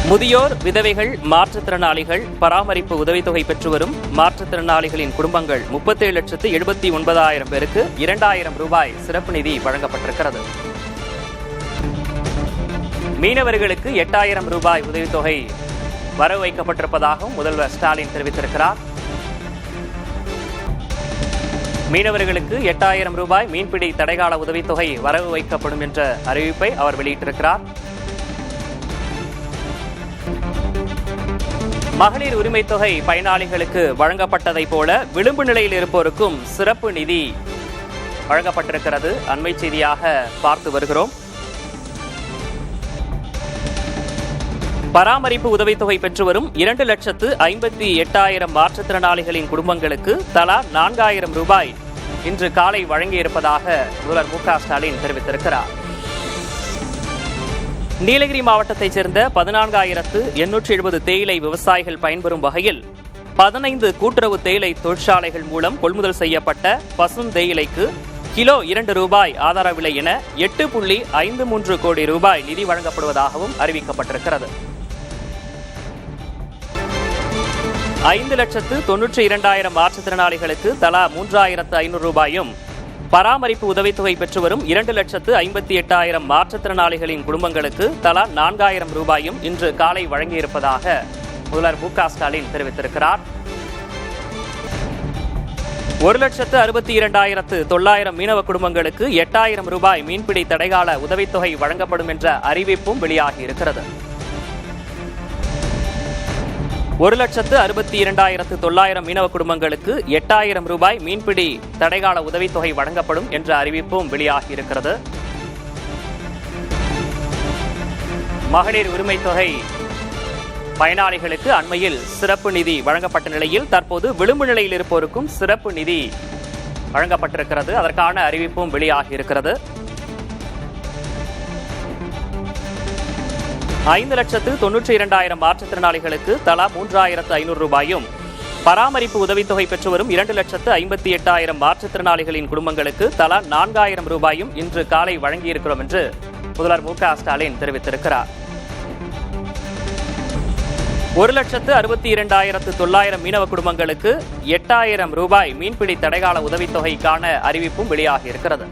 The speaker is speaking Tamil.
முதியோர், விதவைகள், மாற்றுத்திறனாளிகள் பராமரிப்பு உதவித்தொகை பெற்று வரும் மாற்றுத்திறனாளிகளின் குடும்பங்கள் 37,79,000 பேருக்கு 2,000 ரூபாய் சிறப்பு நிதி வழங்கப்பட்டிருக்கிறது. மீனவர்களுக்கு 8,000 ரூபாய் உதவித்தொகை வரவு வைக்கப்பட்டிருப்பதாகவும் முதல்வர் ஸ்டாலின் தெரிவித்திருக்கிறார். மீனவர்களுக்கு 8,000 ரூபாய் மீன்பிடி தடைகால உதவித்தொகை வரவு வைக்கப்படும் என்ற அறிவிப்பை அவர் வெளியிட்டிருக்கிறார். மகளிர் உரிமை தொகை பயனாளிகளுக்கு வழங்கப்பட்டதை போல விளிம்பு நிலையில் இருப்போருக்கும் சிறப்பு நிதி வழங்கப்பட்டிருக்கிறது. அண்மை செய்தியாக பார்த்து வருகிறோம். பராமரிப்பு உதவித்தொகை பெற்று வரும் 2,58,000 மாற்றுத்திறனாளிகளின் குடும்பங்களுக்கு தலா 4,000 ரூபாய் இன்று காலை வழங்கியிருப்பதாக முதல்வர் மு.க. ஸ்டாலின் தெரிவித்திருக்கிறார். நீலகிரி மாவட்டத்தைச் சேர்ந்த 14,870 தேயிலை விவசாயிகள் பயன்பெறும் வகையில் 15 கூட்டுறவு தேயிலை தொழிற்சாலைகள் மூலம் கொள்முதல் செய்யப்பட்ட பசும் தேயிலைக்கு கிலோ 2 ரூபாய் ஆதார விலை என 8.53 கோடி ரூபாய் நிதி வழங்கப்படுவதாகவும் அறிவிக்கப்பட்டிருக்கிறது. 5,92,000 மாற்றுத்திறனாளிகளுக்கு தலா 3,500 ரூபாயும், பராமரிப்பு உதவித்தொகை பெற்று வரும் 2,58,000 மாற்றுத்திறனாளிகளின் குடும்பங்களுக்கு தலா 4,000 ரூபாயும் இன்று காலை வழங்கியிருப்பதாக முதல்வர் மு.க. ஸ்டாலின் தெரிவித்திருக்கிறார். 1,62,900 மீனவ குடும்பங்களுக்கு 8,000 ரூபாய் மீன்பிடி தடைகால உதவித்தொகை வழங்கப்படும் என்ற அறிவிப்பும் வெளியாகியிருக்கிறது. 1,62,900 மீனவ குடும்பங்களுக்கு 8,000 ரூபாய் மீன்பிடி தடைகால உதவித்தொகை வழங்கப்படும் என்ற அறிவிப்பும் வெளியாகியிருக்கிறது. மகளிர் உரிமை தொகை பயனாளிகளுக்கு அண்மையில் சிறப்பு நிதி வழங்கப்பட்ட நிலையில் தற்போது விளிம்பு நிலையில் இருப்போருக்கும் சிறப்பு நிதி வழங்கப்பட்டிருக்கிறது. அதற்கான அறிவிப்பும் வெளியாகியிருக்கிறது. 5,92,000 மாற்றுத்திறனாளிகளுக்கு தலா 3,500 ரூபாயும், பராமரிப்பு உதவித்தொகை பெற்று வரும் 2,58,000 மாற்றுத்திறனாளிகளின் குடும்பங்களுக்கு தலா 4,000 ரூபாயும் இன்று காலை வழங்கியிருக்கிறோம் என்று முதல்வர் மு.க. ஸ்டாலின் தெரிவித்திருக்கிறார். 1,62,900 மீனவ குடும்பங்களுக்கு 8,000 ரூபாய் மீன்பிடி தடைகால உதவித்தொகைக்கான அறிவிப்பும் வெளியாகியிருக்கிறது.